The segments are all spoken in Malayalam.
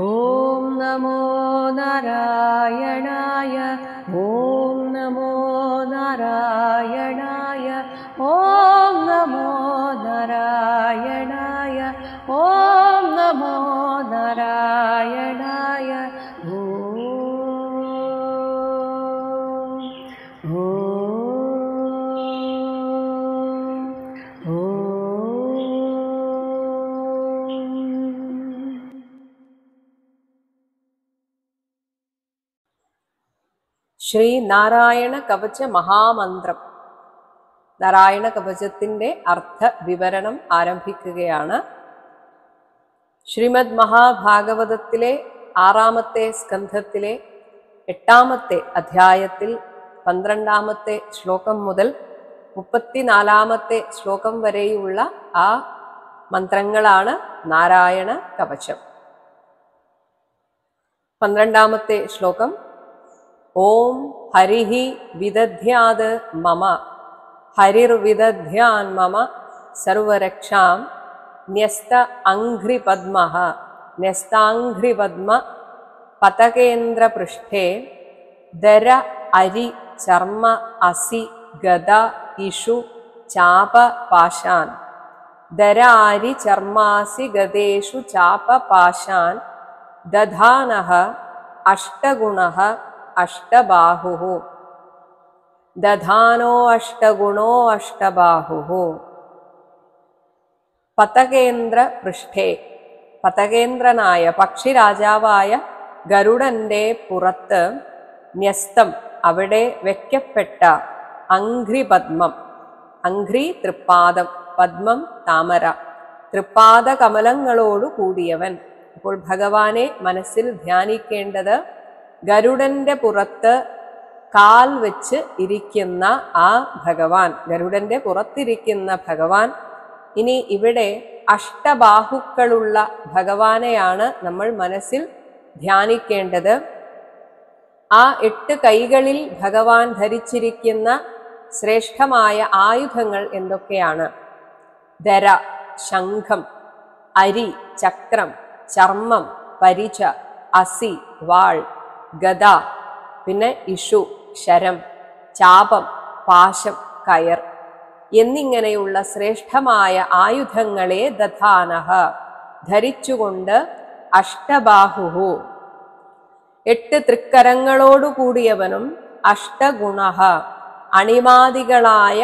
ഓം നമോ നാരായണായ. ഓം നമോ നാരായണായ. ഓം നമോ നാരായണായ. ഓം നമോ നാരായണായ. ഓം ശ്രീ നാരായണ കവച മഹാമന്ത്രം. നാരായണ കവചത്തിന്റെ അർത്ഥ വിവരണം ആരംഭിക്കുകയാണ്. ശ്രീമദ് മഹാഭാഗവതത്തിലെ 6-ാമത്തെ സ്കന്ധത്തിലെ 8-ാമത്തെ അധ്യായത്തിൽ 12-ാമത്തെ ശ്ലോകം മുതൽ 34-ാമത്തെ ശ്ലോകം വരെയുള്ള ആ മന്ത്രങ്ങളാണ് നാരായണ കവചം. 12-ാമത്തെ ശ്ലോകം. ഓം ഹരിഹി വിദധ്യാത് മമ ഹരിർവിദധ്യാൻ മമ സർവരക്ഷാം ന്യസ്ത അംഘ്രിപദ്മഃ ന്യസ്താംഘ്രിപദ്മ പതകേന്ദ്രപൃഷ്ഠേ ദര അരി ചർമ്മ അസി ഗദ ഇഷു ചാപ പാശാൻ ദര അരി ചർമാസി ഗദേഷു ചാപ പാശാൻ ദധാനഃ അഷ്ടഗുണഃ അഷ്ടബാഹുഃ ദധാനോ അഷ്ടഗുണോ അഷ്ടബാഹുഃ. പതകേന്ദ്ര പൃഷ്ഠേ, പതകേന്ദ്രനായ പക്ഷിരാജാവായ ഗരുഡന്റെ പുറത്ത് ന്യസ്തം അവിടെ വെക്കപ്പെട്ട അംഘ്രിപദ്മം, അംഘ്രി തൃപ്പാദം, പദ്മം താമര, തൃപ്പാദ കമലങ്ങളോടു കൂടിയവൻ. അപ്പോൾ ഭഗവാനെ മനസ്സിൽ ധ്യാനിക്കേണ്ടത് ഗരുഡന്റെ പുറത്ത് കാൽ വെച്ച് ഇരിക്കുന്ന ആ ഭഗവാൻ, ഗരുഡന്റെ പുറത്തിരിക്കുന്ന ഭഗവാൻ. ഇനി ഇവിടെ അഷ്ടബാഹുക്കളുള്ള ഭഗവാനെയാണ് നമ്മൾ മനസ്സിൽ ധ്യാനിക്കേണ്ടത്. ആ 8 കൈകളിൽ ഭഗവാൻ ധരിച്ചിരിക്കുന്ന ശ്രേഷ്ഠമായ ആയുധങ്ങൾ എന്തൊക്കെയാണ്? ദര ശംഖം, അരി ചക്രം, ചർമ്മം പരിച, അസി വാൾ, ഗദ, പിന്നെ ഇഷു ശരം, ചാപം പാശം കയർ എന്നിങ്ങനെയുള്ള ശ്രേഷ്ഠമായ ആയുധങ്ങളെ ദധാനഃ ധരിച്ചുകൊണ്ട് അഷ്ടബാഹുഃ 8 തൃക്കരങ്ങളോടുകൂടിയവനും അഷ്ടഗുണഃ അണിമാദികളായ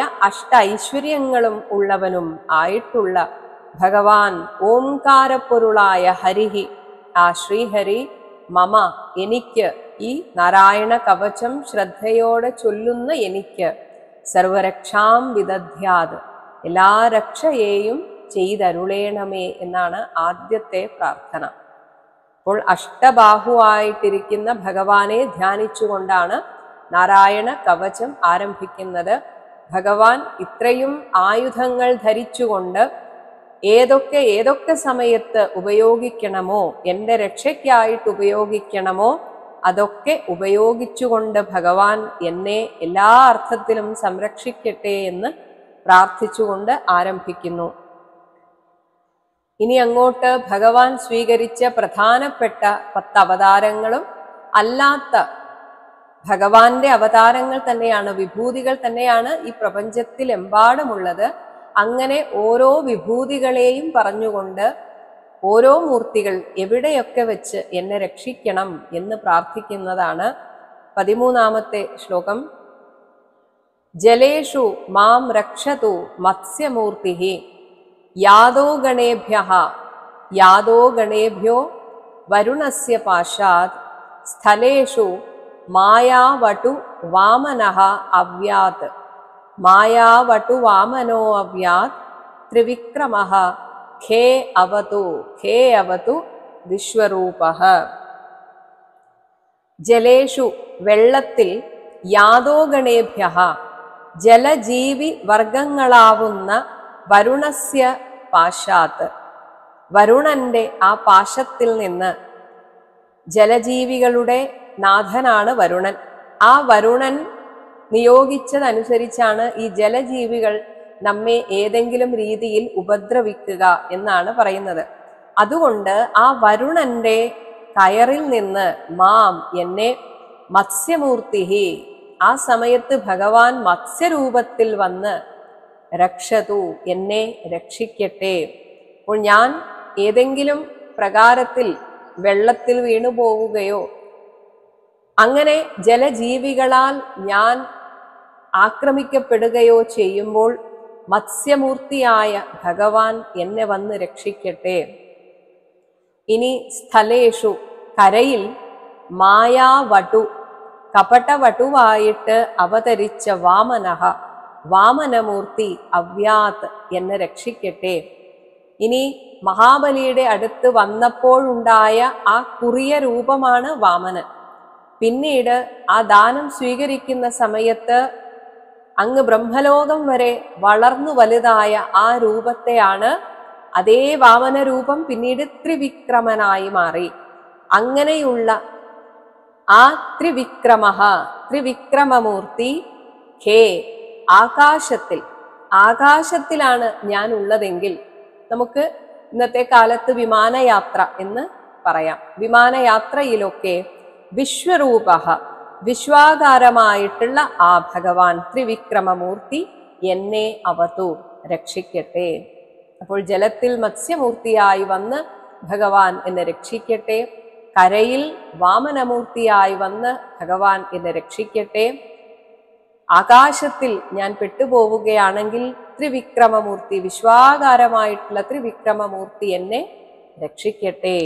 ഐശ്വര്യങ്ങളും ഉള്ളവനും ആയിട്ടുള്ള ഭഗവാൻ ഓംകാരപ്പൊരുളായ ഹരിഹി, ആ ശ്രീഹരി, മമ എനിക്ക്, ഈ നാരായണ കവചം ശ്രദ്ധയോടെ ചൊല്ലുന്ന എനിക്ക്, സർവരക്ഷാം വിദധ്യാത് എല്ലാ രക്ഷയെയും ചെയ്തരുളേണമേ എന്നാണ് ആദ്യത്തെ പ്രാർത്ഥന. അപ്പോൾ അഷ്ടബാഹുവായിട്ടിരിക്കുന്ന ഭഗവാനെ ധ്യാനിച്ചുകൊണ്ടാണ് നാരായണ കവചം ആരംഭിക്കുന്നത്. ഭഗവാൻ ഇത്രയും ആയുധങ്ങൾ ധരിച്ചുകൊണ്ട് ഏതൊക്കെ സമയത്ത് ഉപയോഗിക്കണമോ, എൻ്റെ രക്ഷയ്ക്കായിട്ട് ഉപയോഗിക്കണമോ അതൊക്കെ ഉപയോഗിച്ചുകൊണ്ട് ഭഗവാൻ എന്നെ എല്ലാ അർത്ഥത്തിലും സംരക്ഷിക്കട്ടെ എന്ന് പ്രാർത്ഥിച്ചുകൊണ്ട് ആരംഭിക്കുന്നു. ഇനി അങ്ങോട്ട് ഭഗവാൻ സ്വീകരിച്ച പ്രധാനപ്പെട്ട 10 അവതാരങ്ങളും അല്ലാത്ത ഭഗവാന്റെ അവതാരങ്ങൾ തന്നെയാണ്, വിഭൂതികൾ തന്നെയാണ് ഈ പ്രപഞ്ചത്തിലെമ്പാടുമുള്ളത്. അങ്ങനെ ഓരോ വിഭൂതികളെയും പറഞ്ഞുകൊണ്ട് ഓരോ മൂർത്തികൾ എവിടെയൊക്കെ വെച്ച് എന്നെ രക്ഷിക്കണം എന്ന് പ്രാർത്ഥിക്കുന്നതാണ് 13-ാമത്തെ ശ്ലോകം. ജലേഷു മാം രക്ഷതു മത്സ്യമൂർത്തിഃ യാദോ ഗണേഭ്യോ വരുണസ്യ പാശാത് സ്ഥലേഷു മായാവടു വാമനഃ അവ്യാത് മായാവടു വാമനോ അവ്യാത് ത്രിവിക്രമഃ ഖേ അവതു വിശ്വരൂപഃ. ജലേഷു വെള്ളത്തിൽ, യാദോ ഗണേഭ്യഃ ജലജീവി വർഗങ്ങളാവുന്ന വരുണസ്യ പാശാത്ത് വരുണന്റെ ആ പാശത്തിൽ നിന്ന്, ജലജീവികളുടെ നാഥനാണ് വരുണൻ. ആ വരുണൻ നിയോഗിച്ചതനുസരിച്ചാണ് ഈ ജലജീവികൾ നമ്മെ ഏതെങ്കിലും രീതിയിൽ ഉപദ്രവിക്കുക എന്നാണ് പറയുന്നത്. അതുകൊണ്ട് ആ വരുണന്റെ കയറിൽ നിന്ന് മാം എന്നെ മത്സ്യമൂർത്തി ആ സമയത്ത് ഭഗവാൻ മത്സ്യരൂപത്തിൽ വന്ന് രക്ഷതു എന്നെ രക്ഷിക്കട്ടെ. അപ്പോൾ ഞാൻ ഏതെങ്കിലും പ്രകാരത്തിൽ വെള്ളത്തിൽ വീണു പോവുകയോ അങ്ങനെ ജലജീവികളാൽ ഞാൻ ആക്രമിക്കപ്പെടുകയോ ചെയ്യുമ്പോൾ മത്സ്യമൂർത്തിയായ ഭഗവാൻ എന്നെ വന്ന് രക്ഷിക്കട്ടെ. ഇനി സ്ഥലേഷു കരയിൽ മായാവടു കപടവടുവായിട്ട് അവതരിച്ച വാമനഃ വാമനമൂർത്തി അവ്യാത് എന്നെ രക്ഷിക്കട്ടെ. ഇനി മഹാബലിയുടെ അടുത്ത് വന്നപ്പോഴുണ്ടായ ആ കുറിയ രൂപമാണ് വാമനൻ. പിന്നീട് ആ ദാനം സ്വീകരിക്കുന്ന സമയത്ത് അങ്ങ് ബ്രഹ്മലോകം വരെ വളർന്നു വലുതായ ആ രൂപത്തെയാണ് അതേ വാമന രൂപം പിന്നീട് ത്രിവിക്രമനായി മാറി. അങ്ങനെയുള്ള ആ ത്രിവിക്രമമൂർത്തി ഹേ ആകാശത്തിലാണ് ഞാൻ ഉള്ളതെങ്കിൽ നമുക്ക് ഇന്നത്തെ കാലത്ത് വിമാനയാത്ര എന്ന് പറയാം. വിമാനയാത്രയിലൊക്കെ വിശ്വരൂപ വിശ്വാകാരമായിട്ടുള്ള ആ ഭഗവാൻ ത്രിവിക്രമമൂർത്തി എന്നെ അവതു രക്ഷിക്കട്ടെ. അപ്പോൾ ജലത്തിൽ മത്സ്യമൂർത്തിയായി വന്ന് ഭഗവാൻ എന്നെ രക്ഷിക്കട്ടെ. കരയിൽ വാമനമൂർത്തിയായി വന്ന് ഭഗവാൻ എന്നെ രക്ഷിക്കട്ടെ. ആകാശത്തിൽ ഞാൻ പെട്ടുപോവുകയാണെങ്കിൽ ത്രിവിക്രമമൂർത്തി വിശ്വാകാരമായിട്ടുള്ള ത്രിവിക്രമമൂർത്തി എന്നെ രക്ഷിക്കട്ടെ.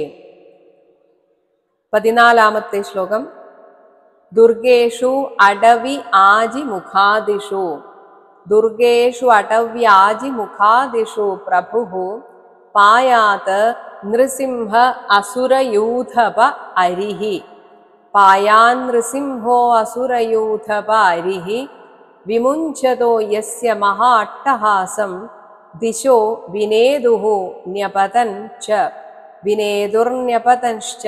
14-ാമത്തെ ശ്ലോകം. ദുർഗേഷു അടവി ആജി മുഖാദിഷു ദുർഗേഷു അടവ്യാജി മുഖാദിഷു പ്രഭു പായാത് നൃസിംഹ അസുരയൂഥപ അരിഹി പായാൻ നൃസിംഹോ അസുരയൂഥപ അരിഹി വിമുഞ്ചതോ യസ്യ മഹാട്ടഹാസം ദിശോ വിനേദുഹു ന്യപതൻ ച വിനേദുർന്യപതൻശ്ച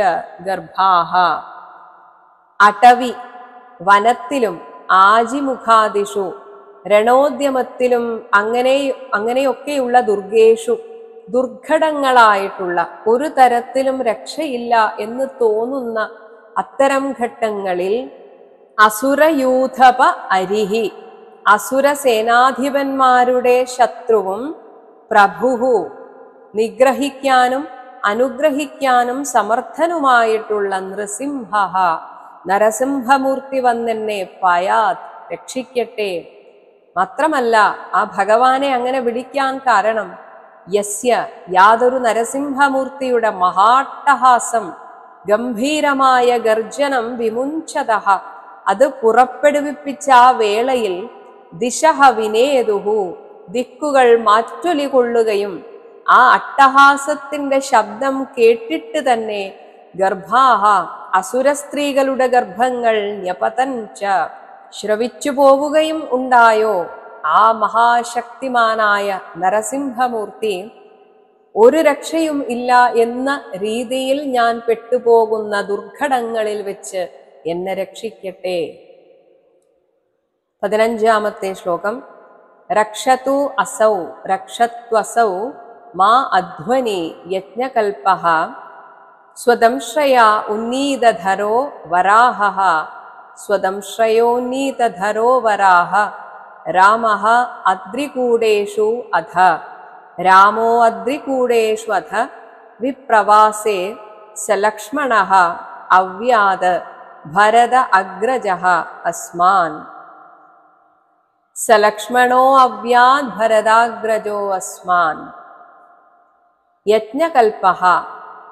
ഗർഭാഹ. അടവി വനത്തിലും ആജിമുഖാദിഷു രണോദ്യമത്തിലും അങ്ങനെയൊക്കെയുള്ള ദുർഗേഷു ദുർഘടങ്ങളായിട്ടുള്ള ഒരു തരത്തിലും രക്ഷയില്ല എന്ന് തോന്നുന്ന അത്തരം ഘട്ടങ്ങളിൽ അസുരയൂഥപ അരിഹി അസുരസേനാധിപന്മാരുടെ ശത്രുവും പ്രഭുഹു നിഗ്രഹിക്കാനും അനുഗ്രഹിക്കാനും സമർത്ഥനുമായിട്ടുള്ള നൃസിംഹ നരസിംഹമൂർത്തി വന്നെന്നെ പയാത് രക്ഷിക്കട്ടെ. മാത്രമല്ല ആ ഭഗവാനെ അങ്ങനെ വിളിക്കാൻ കാരണം യസ്യ യാതൊരു നരസിംഹമൂർത്തിയുടെ മഹാട്ടഹാസം ഗംഭീരമായ ഗർജനം വിമുഞ്ചതഃ അത് പുറപ്പെടുവിപ്പിച്ച ആ വേളയിൽ ദിശഃ വിനേദുഹു ദിക്കുകൾ മാറ്റൊലികൊള്ളുകയും ആ അട്ടഹാസത്തിന്റെ ശബ്ദം കേട്ടിട്ട് തന്നെ ഗർഭാഹ അസുരസ്ത്രീകളുടെ ഗർഭങ്ങൾ ന്യപതൻ ച ശ്രവിച്ചു പോവുകയും ഉണ്ടായോ. ആ മഹാശക്തിമാനായ നരസിംഹമൂർത്തി ഒരു രക്ഷയും ഇല്ല എന്ന രീതിയിൽ ഞാൻ പെട്ടുപോകുന്ന ദുർഘടങ്ങളിൽ വെച്ച് എന്നെ രക്ഷിക്കട്ടെ. 15-ാമത്തെ ശ്ലോകം. രക്ഷതു അസൗ രക്ഷത്വസൗ മാ അധ്വനി യജ്ഞകൽപഃ സ്വദംശ്രയാ ഉന്നീതധരോ വരാഹഃ സ്വദംശ്രയോന്നീതധരോ വരാഹ രാമഃ അദ്രികൂടേഷു അധ രാമോ അദ്രികൂടേഷു അധ വിപ്രവാസേ സലക്ഷ്മണഃ അവ്യാത് ഭരത അഗ്രജഃ അസ്മാൻ. സലക്ഷ്മണോ അവ്യാത് ഭരതാഗ്രജോ അസ്മാൻ. യജ്ഞകൽപഃ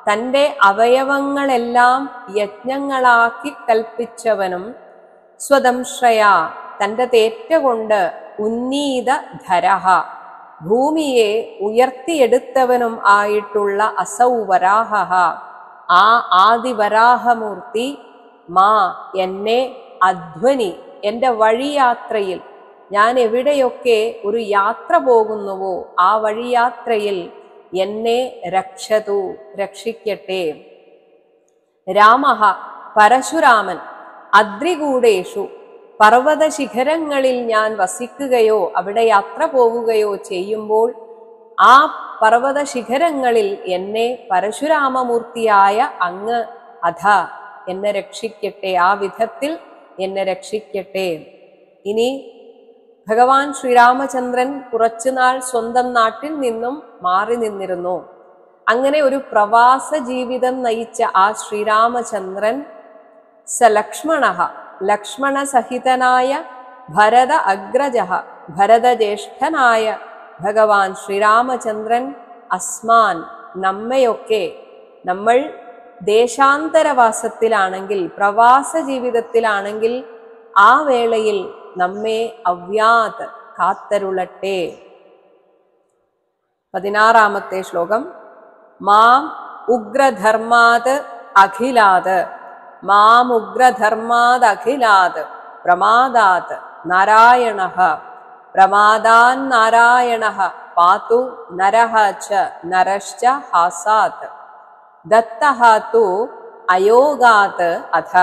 തൻ്റെ അവയവങ്ങളെല്ലാം യജ്ഞങ്ങളാക്കി കൽപ്പിച്ചവനും സ്വദംശ്രയ തൻ്റെ തേറ്റ കൊണ്ട് ഉന്നീത ധരഹ ഭൂമിയെ ഉയർത്തിയെടുത്തവനും ആയിട്ടുള്ള അസൗ വരാഹ ആ ആദിവരാഹമൂർത്തി മാ എന്നെ അധ്വനി എൻ്റെ വഴിയാത്രയിൽ ഞാൻ എവിടെയൊക്കെ ഒരു യാത്ര പോകുന്നുവോ ആ വഴിയാത്രയിൽ എന്നെ രക്ഷതു രക്ഷിക്കട്ടെ. രാമഃ പരശുരാമൻ അദ്രികൂടേഷു പർവ്വത ശിഖരങ്ങളിൽ ഞാൻ വസിക്കുകയോ അവിടെ യാത്ര പോവുകയോ ചെയ്യുമ്പോൾ ആ പർവ്വത ശിഖരങ്ങളിൽ എന്നെ പരശുരാമമൂർത്തിയായ അങ്ങ് അധ എന്നെ രക്ഷിക്കട്ടെ, ആ വിധത്തിൽ എന്നെ രക്ഷിക്കട്ടെ. ഇനി ഭഗവാൻ ശ്രീരാമചന്ദ്രൻ കുറച്ചുനാൾ സ്വന്തം നാട്ടിൽ നിന്നും മാറി നിന്നിരുന്നു. അങ്ങനെ ഒരു പ്രവാസ ജീവിതം നയിച്ച ആ ശ്രീരാമചന്ദ്രൻ ലക്ഷ്മണ ലക്ഷ്മണസഹിതനായ ഭരത അഗ്രജഃ ഭരതജ്യേഷ്ഠനായ ഭഗവാൻ ശ്രീരാമചന്ദ്രൻ അസ്മാൻ നമ്മയൊക്കെ, നമ്മൾ ദേശാന്തരവാസത്തിലാണെങ്കിൽ പ്രവാസ ജീവിതത്തിലാണെങ്കിൽ ആ വേളയിൽ നമ്മെ അവ്യാത് കാത്തരുളട്ടെ. 16-ാമത്തെ ശ്ലോകം. മാം ഉഗ്രധർമാത് അഖിലാത് മാം ഉഗ്രധർമാത് അഖിലാത് പ്രമാദാത് നാരായണഃ പ്രമാദാൻ നാരായണഃ പാതു നരഃ ച നരശ്ച ഹാസാത് ദത്തഃ തു അയോഗാത് അധ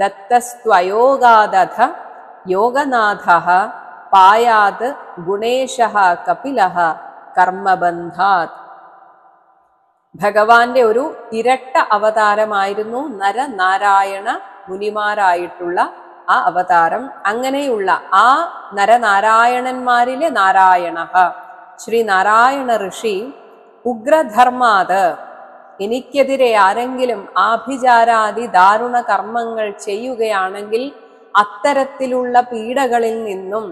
ദത്തസ്ത്വയോഗാദധ യോഗനാഥഃ പായാത് ഗുണേശഃ കപിലഃ കർമ്മബന്ധാത്. ഭഗവാന്റെ ഒരു ഇരട്ട അവതാരമായിരുന്നു നരനാരായണ മുനിമാരായിട്ടുള്ള ആ അവതാരം. അങ്ങനെയുള്ള ആ നരനാരായണന്മാരിലെ നാരായണഃ ശ്രീ നാരായണ ഋഷി ഉഗ്രധർമാത്, എനിക്കെതിരെ ആരെങ്കിലും ആഭിചാരാദി ദാരുണ കർമ്മങ്ങൾ ചെയ്യുകയാണെങ്കിൽ അത്തരത്തിലുള്ള പീഡകളിൽ നിന്നും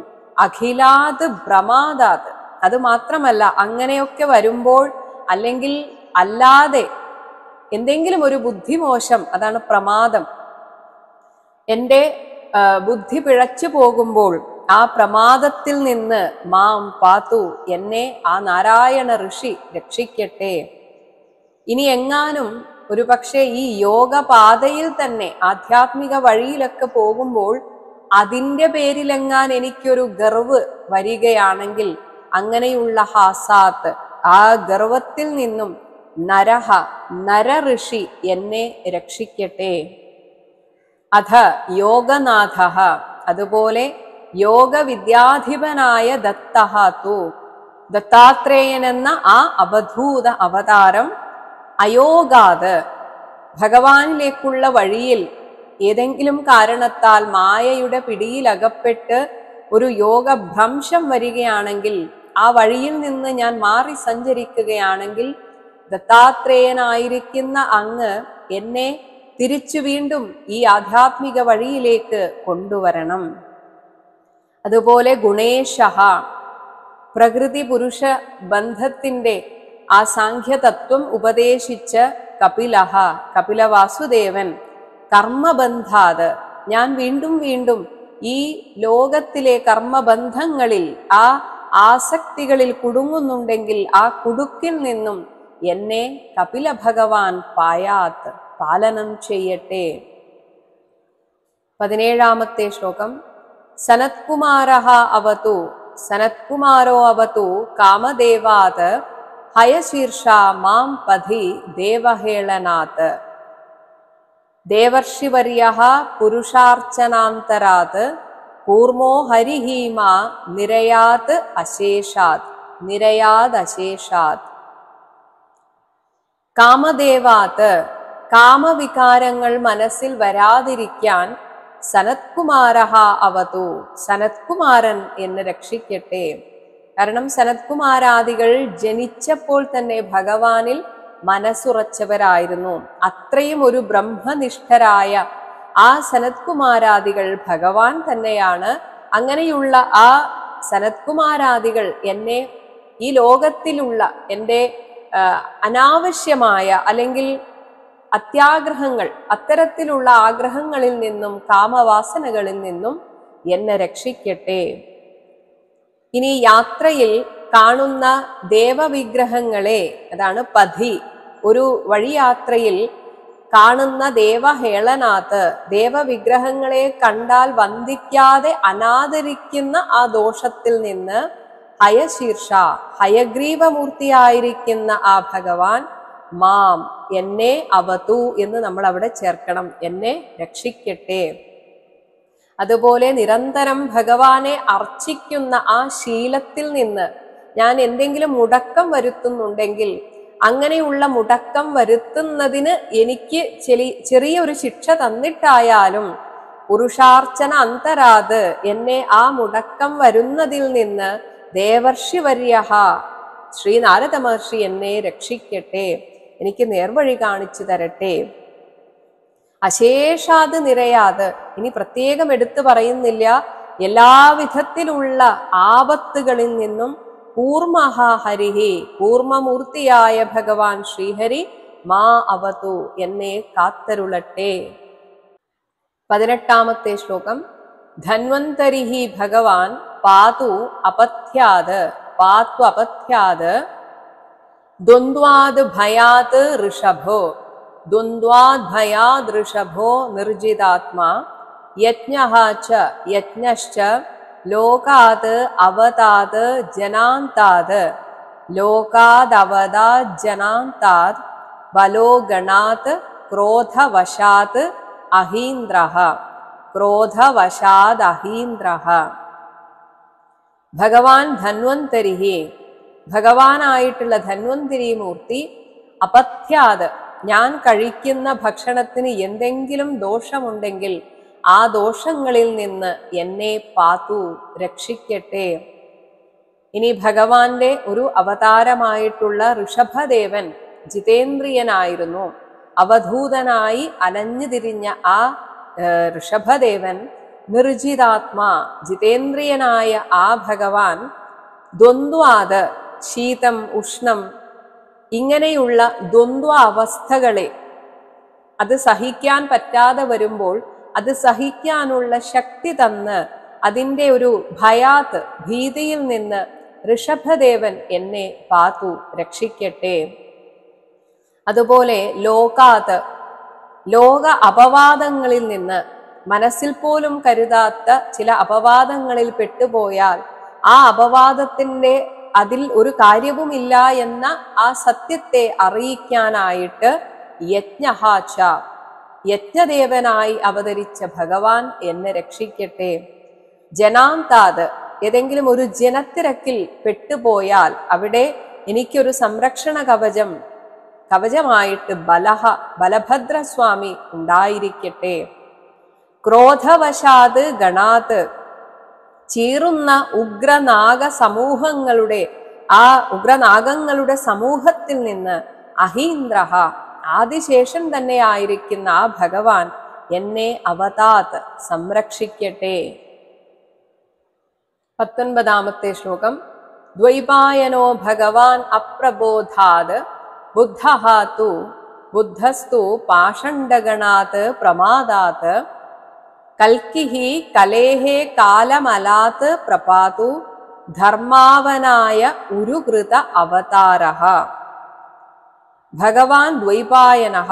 അഖിലാത് ഭ്രമാദാത്, അത് മാത്രമല്ല അങ്ങനെയൊക്കെ വരുമ്പോൾ അല്ലെങ്കിൽ അല്ലാതെ എന്തെങ്കിലും ഒരു ബുദ്ധിമോശം, അതാണ് പ്രമാദം, എൻ്റെ ബുദ്ധി പിഴച്ചു പോകുമ്പോൾ ആ പ്രമാദത്തിൽ നിന്ന് മാം പാതു എന്നെ ആ നാരായണ ഋഷി രക്ഷിക്കട്ടെ. ഇനി എങ്ങാനും ഒരു പക്ഷേ ഈ യോഗപാതയിൽ തന്നെ ആധ്യാത്മിക വഴിയിലൊക്കെ പോകുമ്പോൾ അതിൻ്റെ പേരിലെങ്ങാൻ എനിക്കൊരു ഗർവ് വരികയാണെങ്കിൽ അങ്ങനെയുള്ള ഹാസാത്ത്, ആ ഗർവത്തിൽ നിന്നും നരഹ നരഋഷി എന്നെ രക്ഷിക്കട്ടെ. അധ യോഗനാഥഃ, അതുപോലെ യോഗവിദ്യാധിപനായ ദത്തഃ തു, ദത്താത്രേയൻ എന്ന ആ അവധൂത അവതാരം അയോഗാത്, ഭഗവാനിലേക്കുള്ള വഴിയിൽ ഏതെങ്കിലും കാരണത്താൽ മായയുടെ പിടിയിലകപ്പെട്ട് ഒരു യോഗഭ്രംശം വരികയാണെങ്കിൽ, ആ വഴിയിൽ നിന്ന് ഞാൻ മാറി സഞ്ചരിക്കുകയാണെങ്കിൽ ദത്താത്രേയനായിരിക്കുന്ന അങ്ങ് എന്നെ തിരിച്ചു വീണ്ടും ഈ ആധ്യാത്മിക വഴിയിലേക്ക് കൊണ്ടുവരണം. അതുപോലെ ഗുണേശഃ, പ്രകൃതി പുരുഷ ബന്ധത്തിന്റെ ആ സാഖ്യതത്വം ഉപദേശിച്ച കപിലഃ കപിലവാസുദേവൻ കർമ്മബന്ധാത്, ഞാൻ വീണ്ടും വീണ്ടും ഈ ലോകത്തിലെ കർമ്മബന്ധങ്ങളിൽ ആ ആസക്തികളിൽ കുടുങ്ങുന്നുണ്ടെങ്കിൽ ആ കുടുക്കിൽ നിന്നും എന്നെ കപില ഭഗവാൻ പായാത്ത് പാലനം ചെയ്യട്ടെ. 17-ാമത്തെ ശ്ലോകം. സനത്കുമാരഃ അവതു സനത്കുമാരോ അവതു കാമദേവാത് ഹയശീർഷ മാം പഥി ദേവഹേളനാത് ദേവർഷിവർയഃ പുരുഷാർച്ചനാന്തരാത് കൂർമോ ഹരിഹീമാ നിരയാത് അശേഷാത് നിരയാദശേഷാത്. കാമദേവാത്, കാമവികാരങ്ങൾ മനസ്സിൽ വരാതിരിക്കാൻ സനത്കുമാരഃ അവതു, സനത്കുമാരൻ എന്നെ രക്ഷിക്കട്ടെ. കാരണം സനത്കുമാരാദികൾ ജനിച്ചപ്പോൾ തന്നെ ഭഗവാനിൽ മനസ്സുറച്ചവരായിരുന്നു. അത്രയും ഒരു ബ്രഹ്മനിഷ്ഠരായ ആ സനത്കുമാരാദികൾ ഭഗവാൻ തന്നെയാണ്. അങ്ങനെയുള്ള ആ സനത്കുമാരാദികൾ എന്നെ ഈ ലോകത്തിലുള്ള എൻ്റെ അനാവശ്യമായ അല്ലെങ്കിൽ അത്യാഗ്രഹങ്ങൾ, അത്തരത്തിലുള്ള ആഗ്രഹങ്ങളിൽ നിന്നും കാമവാസനകളിൽ നിന്നും എന്നെ രക്ഷിക്കട്ടെ. ഇനി യാത്രയിൽ കാണുന്ന ദേവവിഗ്രഹങ്ങളെ, അതാണ് പഥി, ഒരു വഴിയാത്രയിൽ കാണുന്ന ദേവഹേളനാഥ്, ദേവവിഗ്രഹങ്ങളെ കണ്ടാൽ വന്ദിക്കാതെ അനാദരിക്കുന്ന ആ ദോഷത്തിൽ നിന്ന് ഹയശീർഷ, ഹയഗ്രീവമൂർത്തിയായിരിക്കുന്ന ആ ഭഗവാൻ മാം എന്നെ അവതു എന്ന് നമ്മൾ അവിടെ ചേർക്കണം, എന്നെ രക്ഷിക്കട്ടെ. അതുപോലെ നിരന്തരം ഭഗവാനെ അർച്ചിക്കുന്ന ആ ശീലത്തിൽ നിന്ന് ഞാൻ എന്തെങ്കിലും മുടക്കം വരുത്തുന്നുണ്ടെങ്കിൽ അങ്ങനെയുള്ള മുടക്കം വരുത്തുന്നതിന് എനിക്ക് ചെറിയൊരു ശിക്ഷ തന്നിട്ടായാലും പുരുഷാർച്ചന അന്തരാത് എന്നെ ആ മുടക്കം വരുന്നതിൽ നിന്ന് ദേവർഷിവര്യഹ ശ്രീനാരദ മഹർഷി എന്നെ രക്ഷിക്കട്ടെ, എനിക്ക് നേർവഴി കാണിച്ചു തരട്ടെ. അശേഷാത് നിരയാത്, ഇനി പ്രത്യേകം എടുത്തു പറയുന്നില്ല, എല്ലാവിധത്തിലുള്ള ആപത്തുകളിൽ നിന്നും കൂർമഹ ഹരിഹി, കൂർമ്മമൂർത്തിയായ ഭഗവാൻ ശ്രീഹരി മാ അവതു എന്നെ കാത്തരുളട്ടെ. 18ാമത്തെ ശ്ലോകം. ധന്വന്തരിഹി ഭഗവാൻ പാതു അപഥ്യാത്, പാത്വ അപഥ്യാത് ദ്വന്ദ്വാദ് ഭയാത് ഋഷഭോ, ദ്വന്ദ്വാദ് ഭയാത് ഋഷഭോ നിർജിതാത്മാ യജ്ഞഃ ച യജ്ഞശ്ച ലോകാത് അവതാത് ജനാന്താത്, ലോകാത് അവതാത് ജനാന്താത് ബലോഗണാത് ക്രോധവശാത് അഹീന്ദ്രഃ, ക്രോധവശാത് അഹീന്ദ്രഃ. ഭഗവാൻ ധന്വന്തരിഹി, ഭഗവാനായിട്ടുള്ള ധന്വന്തരി മൂർത്തി അപഥ്യാത്, ഞാൻ കഴിക്കുന്ന ഭക്ഷണത്തിന് എന്തെങ്കിലും ദോഷമുണ്ടെങ്കിൽ ആ ദോഷങ്ങളിൽ നിന്ന് എന്നെ പാതു രക്ഷിക്കട്ടെ. ഇനി ഭഗവാന്റെ ഒരു അവതാരമായിട്ടുള്ള ഋഷഭദേവൻ ജിതേന്ദ്രിയനായിരുന്നു. അവധൂതനായി അലഞ്ഞു തിരിഞ്ഞ ആ ഋഷഭദേവൻ നിർജിതാത്മാ, ജിതേന്ദ്രിയനായ ആ ഭഗവാൻ ദ്വന്ദ്വാത്, ശീതം ഉഷ്ണം ഇങ്ങനെയുള്ള ദ്വന്ദ്വ അവസ്ഥകളെ അത് സഹിക്കാൻ പറ്റാതെ വരുമ്പോൾ അത് സഹിക്കാനുള്ള ശക്തി തന്ന് അതിൻ്റെ ഒരു ഭയാത്ത്, ഭീതിയിൽ നിന്ന് ഋഷഭദേവൻ എന്നെ പാതു രക്ഷിക്കട്ടെ. അതുപോലെ ലോകാത്, ലോക അപവാദങ്ങളിൽ നിന്ന്, മനസ്സിൽ പോലും കരുതാത്ത ചില അപവാദങ്ങളിൽ പെട്ടുപോയാൽ ആ അപവാദത്തിൻ്റെ അതിൽ ഒരു കാര്യവുമില്ല എന്ന ആ സത്യത്തെ അറിയിക്കാനായിട്ട് യജ്ഞഃ ച, യജ്ഞദേവനായി അവതരിച്ച ഭഗവാൻ എന്നെ രക്ഷിക്കട്ടെ. ജനാന്താത്, ഏതെങ്കിലും ഒരു ജനത്തിരക്കിൽ പെട്ടുപോയാൽ അവിടെ എനിക്കൊരു സംരക്ഷണ കവചമായിട്ട് ബലഭദ്രസ്വാമി ഉണ്ടായിരിക്കട്ടെ. ക്രോധവശാത് ഗണാത്, ചീറുന്ന ഉഗ്രനാഗ സമൂഹങ്ങളുടെ ആ ഉഗ്രനാഗങ്ങളുടെ സമൂഹത്തിൽ നിന്ന് അഹീന്ദ്രഃ, ആദിശേഷൻ തന്നെ ആയിരിക്കുന്ന ആ ഭഗവാൻ എന്നെ അവതാത് സംരക്ഷിക്കട്ടെ. 19ാമത്തെ ശ്ലോകം. ദ്വൈപായനോ ഭഗവാൻ അപ്രബോധാത് ബുദ്ധഃ തു, ബുദ്ധസ്തു പാഷണ്ഡഗണാത് പ്രമാദാത് കൽക്കിഹി കലേഹേ കാലമലാത് പ്രപാതു ധർമാവനായ ഉരുകൃത അവതാരഃ. ഭഗവാൻ ദ്വൈപായനഃ,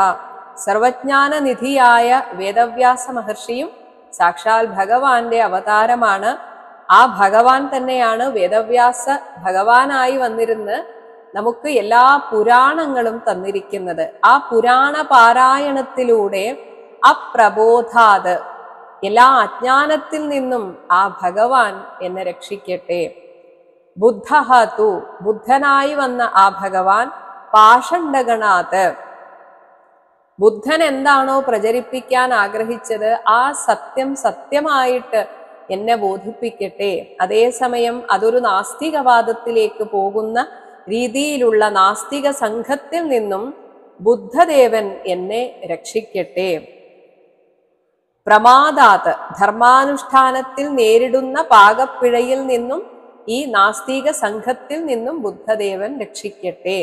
സർവജ്ഞാനനിധിയായ വേദവ്യാസ മഹർഷിയും സാക്ഷാൽ ഭഗവാന്റെ അവതാരമാണ്. ആ ഭഗവാൻ തന്നെയാണ് വേദവ്യാസ ഭഗവാനായി വന്നിരുന്ന് നമുക്ക് എല്ലാ പുരാണങ്ങളും തന്നിരിക്കുന്നത്. ആ പുരാണ പാരായണത്തിലൂടെ അപ്രബോധാത്, എല്ലാ അജ്ഞാനത്തിൽ നിന്നും ആ ഭഗവാൻ എന്നെ രക്ഷിക്കട്ടെ. ബുദ്ധഃ തു, ബുദ്ധനായി വന്ന ആ ഭഗവാൻ പാഷണ്ഡഗണാത്, ബുദ്ധൻ എന്താണോ പ്രചരിപ്പിക്കാൻ ആഗ്രഹിച്ചത് ആ സത്യം സത്യമായിട്ട് എന്നെ ബോധിപ്പിക്കട്ടെ. അതേസമയം അതൊരു നാസ്തികവാദത്തിലേക്ക് പോകുന്ന രീതിയിലുള്ള നാസ്തിക സംഘത്തിൽ നിന്നും ബുദ്ധദേവൻ എന്നെ രക്ഷിക്കട്ടെ. പ്രമാദാത്, ധർമാനുഷ്ഠാനത്തിൽ നേരിടുന്ന പാകപ്പിഴയിൽ നിന്നും ഈ നാസ്തിക സംഘത്തിൽ നിന്നും ബുദ്ധദേവൻ രക്ഷിക്കട്ടെ.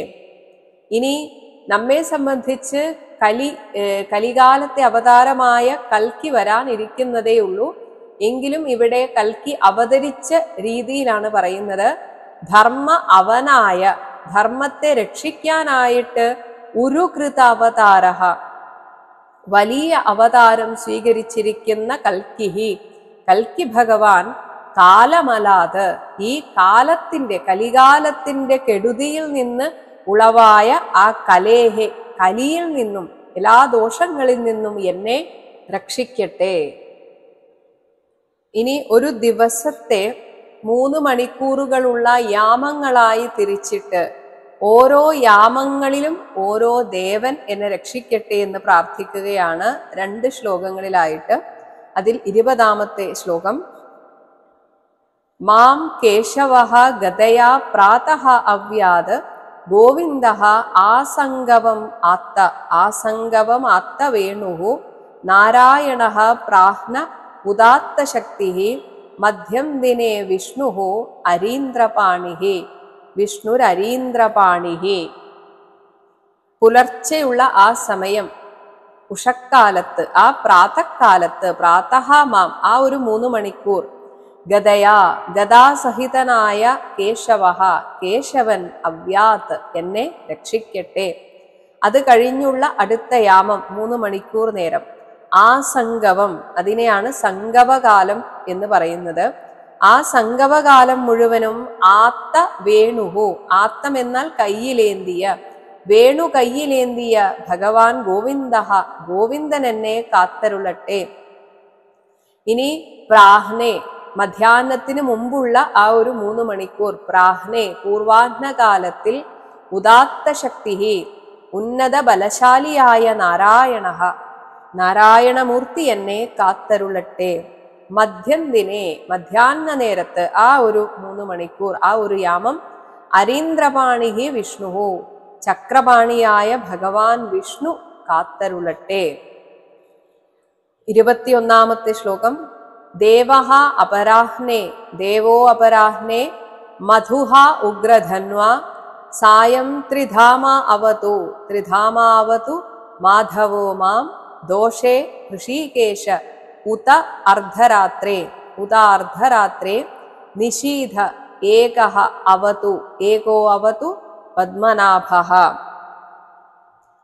ഇനി നമ്മെ സംബന്ധിച്ച് കലികാലത്തെ അവതാരമായ കൽക്കി വരാനിരിക്കുന്നതേ ഉള്ളൂ. എങ്കിലും ഇവിടെ കൽക്കി അവതരിച്ച രീതിയിലാണ് പറയുന്നത്. ധർമ്മ അവനായ, ധർമ്മത്തെ രക്ഷിക്കാനായിട്ട് ഉരുകൃത അവതാരഃ, വലിയ അവതാരം സ്വീകരിച്ചിരിക്കുന്ന കൽക്കിഹി, കൽക്കി ഭഗവാൻ കാലമലാത്, ഈ കാലത്തിന്റെ കലികാലത്തിന്റെ കെടുതിയിൽ നിന്ന് ഉളവായ ആ കലേഹെ, കലിയിൽ നിന്നും എല്ലാ ദോഷങ്ങളിൽ നിന്നും എന്നെ രക്ഷിക്കട്ടെ. ഇനി ഒരു ദിവസത്തെ 3 മണിക്കൂറുകളുള്ള യാമങ്ങളായി തിരിച്ചിട്ട് ഓരോ യാമങ്ങളിലും ഓരോ ദേവൻ എന്നെ രക്ഷിക്കട്ടെ എന്ന് പ്രാർത്ഥിക്കുകയാണ് 2 ശ്ലോകങ്ങളിലായിട്ട്. അതിൽ 20ാമത്തെ ശ്ലോകം, മാം കേശവഃ ഗതയാ പ്രാതഃ അവ്യാത് ഗോവിന്ദഃ ആസംഗവം ആത്ത വേണുഃ നാരായണഃ പ്രാഹ്ന ഉദാത്തശക്തിഃ മധ്യം ദിനേ വിഷ്ണുഃ അരീന്ദ്രപാണിഃ വിഷ്ണുരരീന്ദ്രപാണിഃ. പുലർച്ചെയുള്ള ആ സമയം, ഉഷക്കാലത്ത്, ആ പ്രാതഃകാലത്ത്, പ്രാതഃ മാം, ആ ഒരു 3 മണിക്കൂർ, ഗദയാ, ഗദാസഹിതനായ കേശവഃ, കേശവൻ, അവ്യാത്, എന്നെ രക്ഷിക്കട്ടെ. അത് കഴിഞ്ഞുള്ള അടുത്ത യാമം 3 മണിക്കൂർ നേരം, ആ സംഗവം, അതിനെയാണ് സംഗവകാലം എന്ന് പറയുന്നത്. ആ സംഗവകാലം മുഴുവനും ആത്ത വേണുഹു, ആത്തം എന്നാൽ കയ്യിലേന്തിയ, വേണു കയ്യിലേന്തിയ ഭഗവാൻ ഗോവിന്ദഃ, ഗോവിന്ദൻ എന്നെ കാത്തരുളട്ടെ. ഇനി പ്രാഹ്നെ, മധ്യാഹ്നത്തിന് മുമ്പുള്ള ആ ഒരു 3 മണിക്കൂർ, പ്രാഹ്നെ, പൂർവാഹ്നകാലത്തിൽ, ഉദാത്തശക്തി, ഉന്നത ബലശാലിയായ നാരായണഃ, നാരായണമൂർത്തി എന്നെ കാത്തരുളട്ടെ. മധ്യം ദിനേ, മധ്യാഹ്ന നേരത്ത്, ആ ഒരു 3 മണിക്കൂർ, ആ ഒരു യാമം, അരീന്ദ്രപാണിഃ വിഷ്ണുഃ, ചക്രപാണിയായ ഭഗവാൻ വിഷ്ണു കാത്തരുളട്ടെ. 21ാമത്തെ ശ്ലോകം, ദേവഃ അപരാഹ്നേ, ദേവോ അപരാഹ്നേ മധുഃ ഉഗ്രധന്വാ സായം ത്രിധാമാ അവതു മാധവോ മാം ദോഷേ ഋഷികേശ ഉത അർദ്ധരാത്രേ നിശീധ ഏകോ അവതു പദ്മനാഭഃ.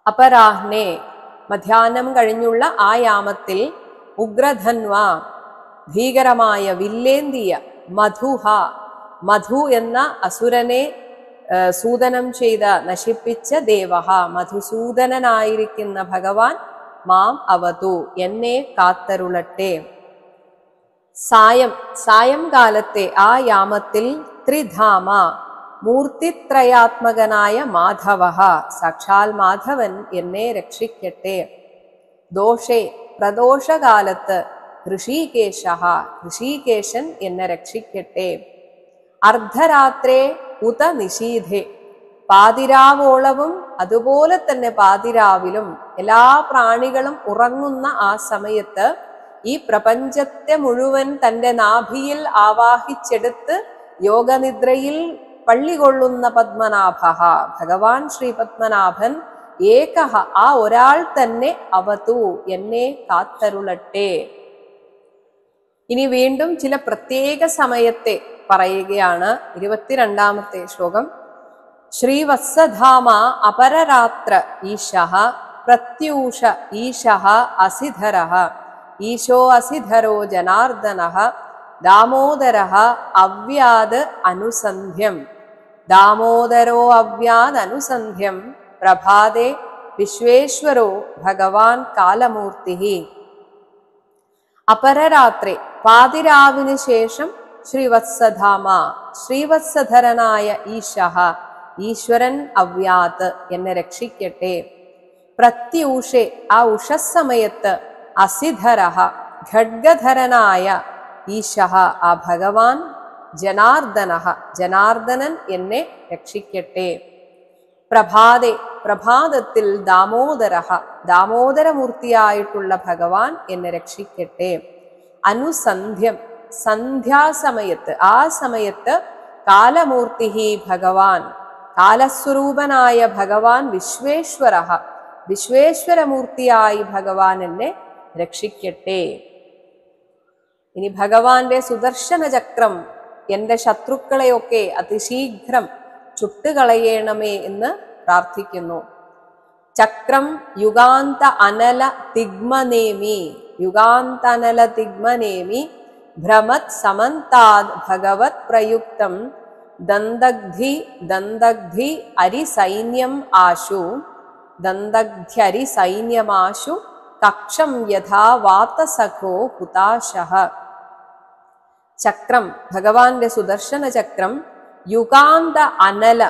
അപരാഹ്നേ, മധ്യാഹ്നം കഴിഞ്ഞുള്ള ആ യാമത്തിൽ, ഉഗ്രധന്വ, ഭീകരമായ വില്ലേന്തിയ, മധുഹ, മധു എന്ന അസുരനെ സൂദനം ചെയ്ത, നശിപ്പിച്ച ദേവഹ, മധുസൂദനനായിരിക്കുന്ന ഭഗവാൻ, മാം അവതു, എന്നെ കാത്തരുളട്ടെ. സായംകാലത്തെ ആ യാമത്തിൽ, ത്രിധാമ, മൂർത്തിത്രയാത്മകനായ മാധവഃ, സാക്ഷാൽ മാധവൻ എന്നെ രക്ഷിക്കട്ടെ. ദോഷേ, പ്രദോഷകാലത്ത്, ഋഷികേശഃ, ഋഷികേശൻ എന്നെ രക്ഷിക്കട്ടെ. അർദ്ധരാത്രേ ഉത നിശീധേ, പാതിരാവോളവും അതുപോലെ തന്നെ പാതിരാവിലും, എല്ലാ പ്രാണികളും ഉറങ്ങുന്ന ആ സമയത്ത്, ഈ പ്രപഞ്ചത്തെ മുഴുവൻ തൻ്റെ നാഭിയിൽ ആവാഹിച്ചെടുത്ത് യോഗനിദ്രയിൽ പള്ളികൊള്ളുന്ന പത്മനാഭഃ, ഭഗവാൻ ശ്രീ പത്മനാഭൻ, ഏകഃ, ആ ഒരാൾ തന്നെ, അവതു, എന്നെ കാത്തരുളട്ടെ. ഇനി വീണ്ടും ചില പ്രത്യേക സമയത്തെ പറയുകയാണ്. 22ാമത്തെ ശ്ലോകം, ശ്രീവത്സധാമ അപരരാത്ര ഈശഃ പ്രത്യൂഷ ഈശഃ അസിധരഃ ഈശോ അസിധരോ ജനാർദ്ദനഃ ദാമോദരഃ അവ്യാദ് അനുസന്ധ്യം പ്രഭാതേ വിശ്വേശ്വരോ ഭഗവാൻ കാലമൂർത്തിഃ. അപരരാത്രി, പാതിരാവിന് ശേഷം, ശ്രീവത്സധാമ, ശ്രീവത്സധരനായ ഈശഃ, ഈശ്വരൻ, അവ്യാത്, എന്നെ രക്ഷിക്കട്ടെ. പ്രത്യൂഷേ, ആ ഉഷസ്സമയത്ത്, അസിധരഃ, ഖഡ്ഗധരനായ ഈശഃ, ആ ഭഗവാൻ, ജനാർദ്ദനഃ, ജനാർദ്ദനൻ എന്നെ രക്ഷിക്കട്ടെ. പ്രഭാതേ, പ്രഭാതത്തിൽ, ദാമോദരഃ, ദാമോദരമൂർത്തിയായിട്ടുള്ള ഭഗവാൻ എന്നെ രക്ഷിക്കട്ടെ. അനുസന്ധ്യം, സന്ധ്യാസമയത്ത്, ആ സമയത്ത്, കാലമൂർത്തിഃ ഭഗവാൻ, കാലസ്വരൂപനായ ഭഗവാൻ, വിശ്വേശ്വരഃ, വിശ്വേശ്വരമൂർത്തിയായി ഭഗവാൻ എന്നെ രക്ഷിക്കട്ടെ. ഇനി ഭഗവാന്റെ സുദർശന ചക്രം എൻ്റെ ശത്രുക്കളെയൊക്കെ അതിശീഘ്രം ചുട്ടുകളയണമേ എന്ന് പ്രാർത്ഥിക്കുന്നു. ചക്രം യുഗാന്ത അനല തിഗ്മനേമി, യുഗാന്തനല തിഗ്മനേമി ഭ്രമത് സമന്താദ് ഭഗവത് പ്രയുക്തം ദന്തഗ്ധി അരിസൈന്യം ആശു ദന്തഗ്ധ്യരിസൈന്യമാശു കക്ഷം യഥാ വാതസഖോ ഹുതാശഃ. ചക്രം, ഭഗവാന്റെ സുദർശന ചക്രം, യുഗാന്ത അനല,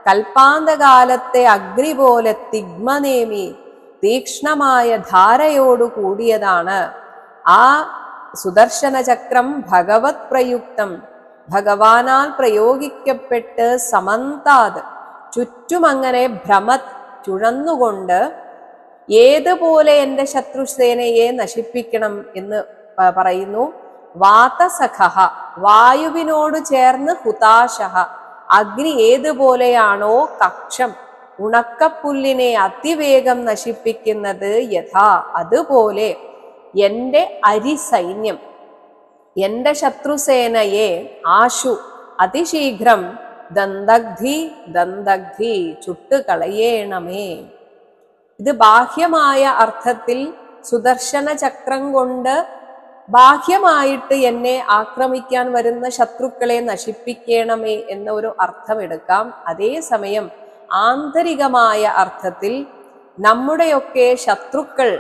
കൽപ്പാന്തകാലത്തെ അഗ്നി പോലെ തിഗ്മനേമി തീക്ഷ്ണമായ ധാരയോടു കൂടിയതാണ്. ആ സുദർശന ചക്രം ഭഗവത് പ്രയുക്തം, ഭഗവാനാൽ പ്രയോഗിക്കപ്പെട്ട് സമന്താത് ചുറ്റുമങ്ങനെ ഭ്രമത് ചുഴന്നുകൊണ്ട് ഏതുപോലെ എൻ്റെ ശത്രുസേനയെ നശിപ്പിക്കണം എന്ന് പറയുന്നു. വാതസഖഃ വായുവിനോട് ചേർന്ന് ഹുതാശഃ അഗ്നി ഏതുപോലെയാണോ കക്ഷം ഉണക്കപ്പുല്ലിനെ അതിവേഗം നശിപ്പിക്കുന്നത് യഥാ അതുപോലെ എൻ്റെ അരിസൈന്യം എൻ്റെ ശത്രുസേനയെ ആശു അതിശീഘ്രം ദന്തഗ്ധി ദന്തഗ്ധി ചുട്ടുകളയേണമേ. ഇത് ബാഹ്യമായ അർത്ഥത്തിൽ സുദർശന ചക്രം കൊണ്ട് ബാഹ്യമായിട്ട് എന്നെ ആക്രമിക്കാൻ വരുന്ന ശത്രുക്കളെ നശിപ്പിക്കണമേ എന്ന ഒരു അർത്ഥം എടുക്കാം. അതേസമയം ആന്തരികമായ അർത്ഥത്തിൽ നമ്മുടെയൊക്കെ ശത്രുക്കൾ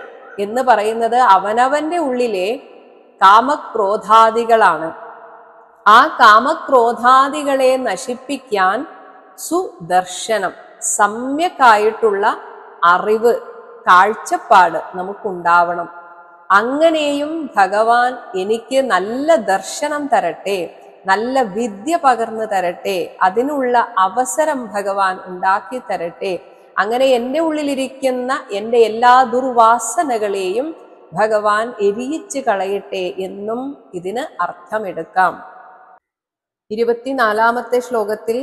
എന്ന് പറയുന്നത് അവനവന്റെ ഉള്ളിലെ കാമക്രോധാദികളാണ്. ആ കാമക്രോധാദികളെ നശിപ്പിക്കാൻ സുദർശനം, സമ്യക്കായിട്ടുള്ള അറിവ്, കാഴ്ചപ്പാട് നമുക്കുണ്ടാവണം. അങ്ങനെയും ഭഗവാൻ എനിക്ക് നല്ല ദർശനം തരട്ടെ, നല്ല വിദ്യ പകർന്നു തരട്ടെ, അതിനുള്ള അവസരം ഭഗവാൻ ഉണ്ടാക്കി തരട്ടെ. അങ്ങനെ എൻ്റെ ഉള്ളിലിരിക്കുന്ന എൻ്റെ എല്ലാ ദുർവാസനകളെയും ഭഗവാൻ എരിയിച്ചു കളയട്ടെ എന്നും ഇതിന് അർത്ഥമെടുക്കാം. 24-ാമത്തെ ശ്ലോകത്തിൽ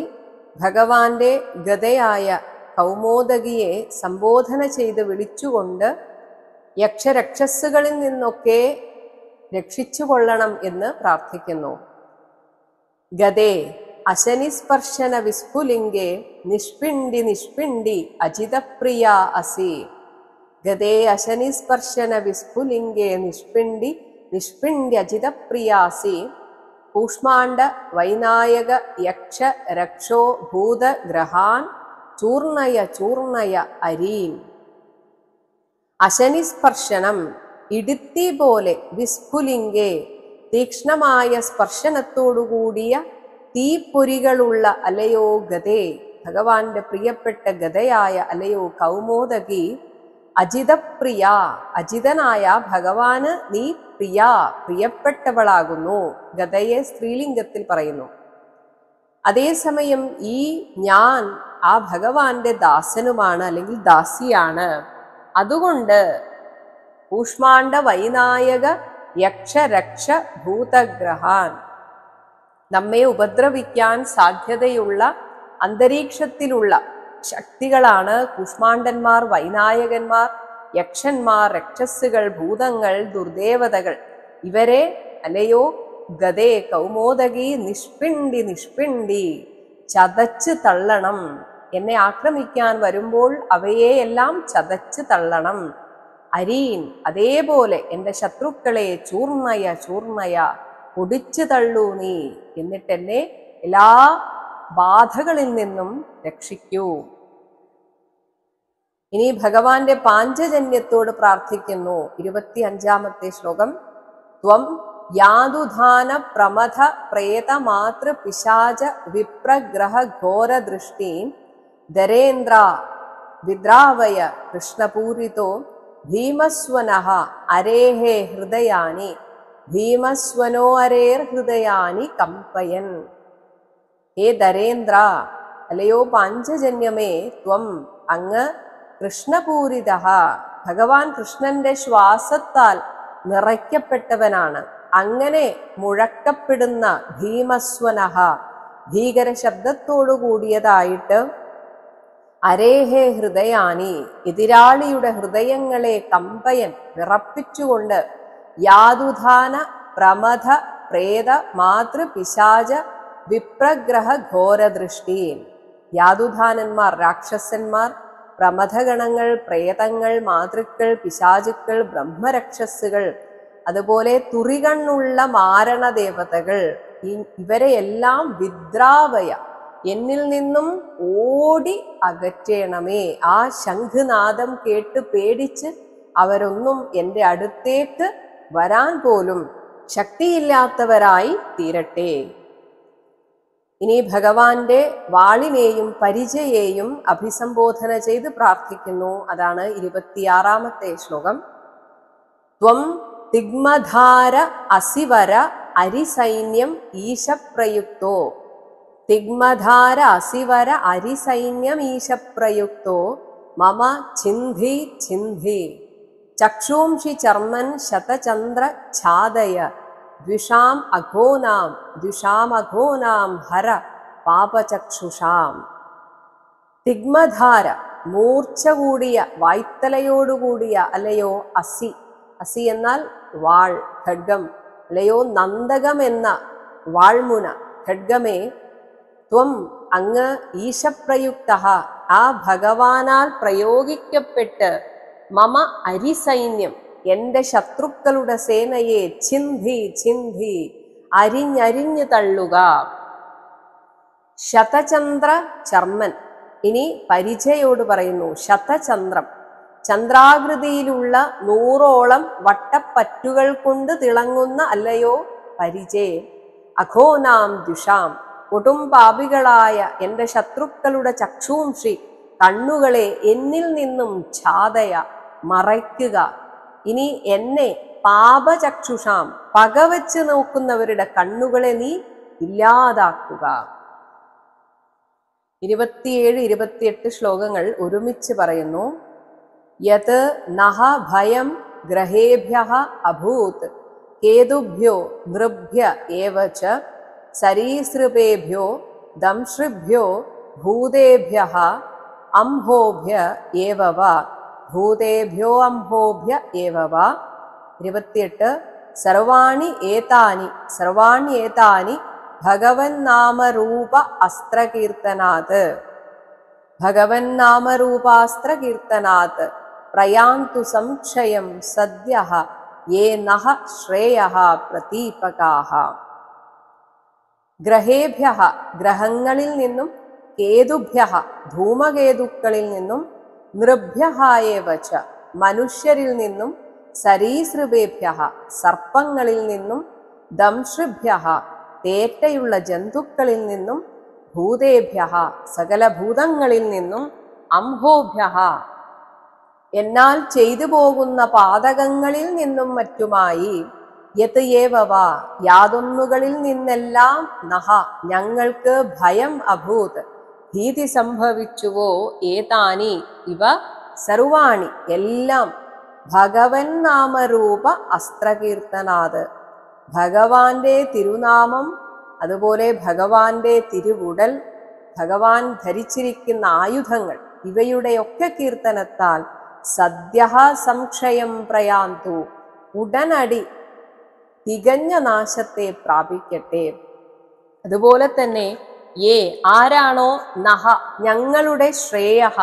ഭഗവാന്റെ ഗദയായ കൗമോദകിയെ സംബോധന ചെയ്ത് വിളിച്ചുകൊണ്ട് യക്ഷരക്ഷസ്സുകളിൽ നിന്നൊക്കെ രക്ഷിച്ചു കൊള്ളണം എന്ന് പ്രാർത്ഥിക്കുന്നു. ഗദേ അശനിസ്പർശന വിസ്ഫുലിംഗേ നിഷ്പിണ്ഡി നിഷ്പിണ്ഡി അജിതപ്രിയ അസി. ഗദേ അശനിസ്പർശന വിസ്ഫുലിംഗേ നിഷ്പിണ്ഡി നിഷ്പിണ്ഡി അജിതപ്രിയാസി. കൂഷ്മാണ്ഡ വൈനായക യക്ഷ രക്ഷോ ഭൂതഗ്രഹാൻ ചൂർണയ ചൂർണയ അരീൻ. അശനിസ്പർശനം ഇടുത്തി പോലെ, വിസ്ഫുലിംഗേ തീക്ഷ്ണമായ സ്പർശനത്തോടുകൂടിയ തീപ്പൊരികളുള്ള അലയോ ഗദേ, ഭഗവാന്റെ പ്രിയപ്പെട്ട ഗദയായ അലയോ കൗമോദകി. അജിതപ്രിയ, അജിതനായ ഭഗവാന് നീ പ്രിയ, പ്രിയപ്പെട്ടവളാകുന്നു. ഗദയെ സ്ത്രീലിംഗത്തിൽ പറയുന്നു. അതേസമയം ഈ ഞാൻ ആ ഭഗവാന്റെ ദാസനുമാണ്, അല്ലെങ്കിൽ ദാസിയാണ്. അതുകൊണ്ട് കൂഷ്മാണ്ഡ വൈനായക യക്ഷരക്ഷ ഭൂതഗ്രഹാൻ, നമ്മെ ഉപദ്രവിക്കാൻ സാധ്യതയുള്ള അന്തരീക്ഷത്തിലുള്ള ശക്തികളാണ് കൂഷ്മാണ്ഡന്മാർ, വൈനായകന്മാർ, യക്ഷന്മാർ, രക്ഷസ്സുകൾ, ഭൂതങ്ങൾ, ദുർദേവതകൾ. ഇവരെ അലയോ ഗദേ കൗമോദകി നിഷ്പിണ്ഡി നിഷ്പിണ്ഡി ചതച്ച് തള്ളണം. എന്നെ ആക്രമിക്കാൻ വരുമ്പോൾ അവയെ എല്ലാം ചതച്ച് തള്ളണം. അരീൻ, അതേപോലെ എൻ്റെ ശത്രുക്കളെ ചൂർണയ ചൂർണയ പൊടിച്ചു തള്ളൂ നീ, എന്നിട്ടെന്നെ എല്ലാ ബാധകളിൽ നിന്നും രക്ഷിക്കൂ. ഇനി ഭഗവാന്റെ പാഞ്ചജന്യത്തോട് പ്രാർത്ഥിക്കുന്നു. 25-ാമത്തെ ശ്ലോകം. ത്വം യാതുധാന പ്രമഥ പ്രേത മാതൃ പിശാച വിപ്രഗ്രഹ ഘോര ദൃഷ്ടീൻ ധരേന്ദ്ര വിദ്രാവയ കൃഷ്ണപൂരിതോ ഭീമസ്വനഃ അരേഹേ ഹൃദയാനി ഭീമസ്വനോ അരേർ ഹൃദയാനി കമ്പയൻ. ഹേ ധരേന്ദ്ര, അല്ലയോ പാഞ്ചജന്യമേ, ത്വം അങ്ങ് കൃഷ്ണപൂരിത, ഭഗവാൻ കൃഷ്ണന്റെ ശ്വാസത്താൽ നിറയ്ക്കപ്പെട്ടവനാണ്. അങ്ങനെ മുഴക്കപ്പെടുന്ന ഭീമസ്വനഃ, ഭീകര ശബ്ദത്തോടു കൂടിയതായിട്ട്, അരേഹേ ഹൃദയാനി, എതിരാളിയുടെ ഹൃദയങ്ങളെ കമ്പയൻ വിറപ്പിച്ചുകൊണ്ട്, യാതുധാന പ്രമഥ പ്രേത മാതൃ പിശാച വിപ്രഗ്രഹ ഘോരദൃഷ്ടീൻ. യാതുധാനന്മാർ രാക്ഷസന്മാർ, പ്രമഥഗണങ്ങൾ, പ്രേതങ്ങൾ, മാതൃക്കൾ, പിശാചുക്കൾ, ബ്രഹ്മരക്ഷസ്സുകൾ, അതുപോലെ തുറികണ്ണുള്ള മാരണദേവതകൾ, ഇവരെയെല്ലാം വിദ്രാവയ, എന്നിൽ നിന്നും ഓടി അകറ്റേണമേ. ആ ശംഖുനാദം കേട്ട് പേടിച്ച് അവരൊന്നും എൻ്റെ അടുത്തേക്ക് വരാൻ പോലും ശക്തിയില്ലാത്തവരായി തീരട്ടെ. ഇനി ഭഗവാന്റെ വാളിനെയും പരിചയെയും അഭിസംബോധന ചെയ്ത് പ്രാർത്ഥിക്കുന്നു. അതാണ് 26-ാമത്തെ ശ്ലോകം. ത്വം തിഗ്മധാര അസിവര അരിസൈന്യം ഈശപ്രയുക്തോ. തിഗ്മധാര അസിവര അരിസൈന്യം ഈശപ്രയുക്തോ മമ ഛിന്ധി ഛിന്ധി ചക്ഷൂംഷി ചർമ്മൻ ശതചന്ദ്ര ഛാദയ ദ്വിഷാം അഘോനാം ഹര പാപചക്ഷുഷാം. തിഗ്മധാര മൂർച്ച കൂടിയ വായ്ത്തലയോടുകൂടിയ അല്ലയോ അസി. അസി എന്നാൽ വാൾ, ഖഡ്ഗം. അല്ലയോ നന്ദകം എന്ന വാൾമുന, ഖഡ്ഗമേ. ത്വം അങ്ങ് ഈശപ്രയുക്ത ആ ഭഗവാനാൽ പ്രയോഗിക്കപ്പെട്ട് മമ അരിസൈന്യം എന്റെ ശത്രുക്കളുടെ സേനയെ ഛിന്ധി ഛിന്ധി അരിഞ്ഞരിഞ്ഞു തള്ളുക. ശതചന്ദ്ര ചർമ്മൻ. ഇനി പരിചയോട് പറയുന്നു. ശതചന്ദ്രം ചന്ദ്രാകൃതിയിലുള്ള 100ഓളം വട്ടപ്പറ്റുകൾ കൊണ്ട് തിളങ്ങുന്ന അല്ലയോ പരിചേ. അഘോനാം ദുഷാം ഒടും പാപികളായ എന്റെ ശത്രുക്കളുടെ ചക്ഷൂംഷി കണ്ണുകളെ എന്നിൽ നിന്നും ഛാദയ മറയ്ക്കുക. ഇനി എന്നെ പാപചക്ഷുഷാം പകവച്ച് നോക്കുന്നവരുടെ കണ്ണുകളെ നീ ഇല്ലാതാക്കുക. 27-28 ശ്ലോകങ്ങൾ ഒരുമിച്ച് പറയുന്നു. യത് നഹ ഭയം ഗ്രഹേഭ്യഃ അഭൂത് കേതുഭ്യോ നൃഭ്യ ഏവ ച സരീസൃപേഭ്യോ ദംശ്രിഭ്യോ ഭൂതേഭ്യഃ അംഹോഭ്യ ഏവ വ ഭൂതേഭ്യോ അംഹോഭ്യ ഏവ വ. 28 സർവാണി ഏതാനി ഭഗവൻ നാമരൂപ അസ്ത്രകീർത്തനാത്. ഭഗവൻ നാമരൂപാസ്ത്രകീർത്തനാത് പ്രയാന്തു സംക്ഷയം സദ്യഃ യേ നഃ ശ്രേയഃ പ്രതീപകാഃ. ഗ്രഹേഭ്യഃ ഗ്രഹങ്ങളിൽ നിന്നും, കേതുഭ്യഃ ധൂമകേതുക്കളിൽ നിന്നും, നൃഭ്യഃ ഏവ ച മനുഷ്യരിൽ നിന്നും, സരീസൃപേഭ്യഃ സർപ്പങ്ങളിൽ നിന്നും, ദംശ്രിഭ്യഃ തേറ്റയുള്ള ജന്തുക്കളിൽ നിന്നും, ഭൂതേഭ്യഃ സകല ഭൂതങ്ങളിൽ നിന്നും, അംഹോഭ്യഃ എന്നാൽ ചെയ്തു പോകുന്ന പാതകങ്ങളിൽ നിന്നും മറ്റുമായി, യത് ഏവവ യാതൊന്നുകളിൽ നിന്നെല്ലാം നഹ ഞങ്ങൾക്ക് ഭയം അഭൂത് ഭീതി സംഭവിച്ചുവോ, ഏതാനി ഇവ സർവാണി എല്ലാം, ഭഗവൻ നാമരൂപ അസ്ത്രകീർത്തനാത് ഭഗവാന്റെ തിരുനാമം, അതുപോലെ ഭഗവാന്റെ തിരുവുടൽ, ഭഗവാൻ ധരിച്ചിരിക്കുന്ന ആയുധങ്ങൾ ഇവയുടെയൊക്കെ കീർത്തനത്താൽ സദ്യഃ സംക്ഷയം പ്രയാന്തു ഉടനടി തികഞ്ഞ നാശത്തെ പ്രാപിക്കട്ടെ. അതുപോലെ തന്നെ ആരാണോ നഹ ഞങ്ങളുടെ ശ്രേയഃ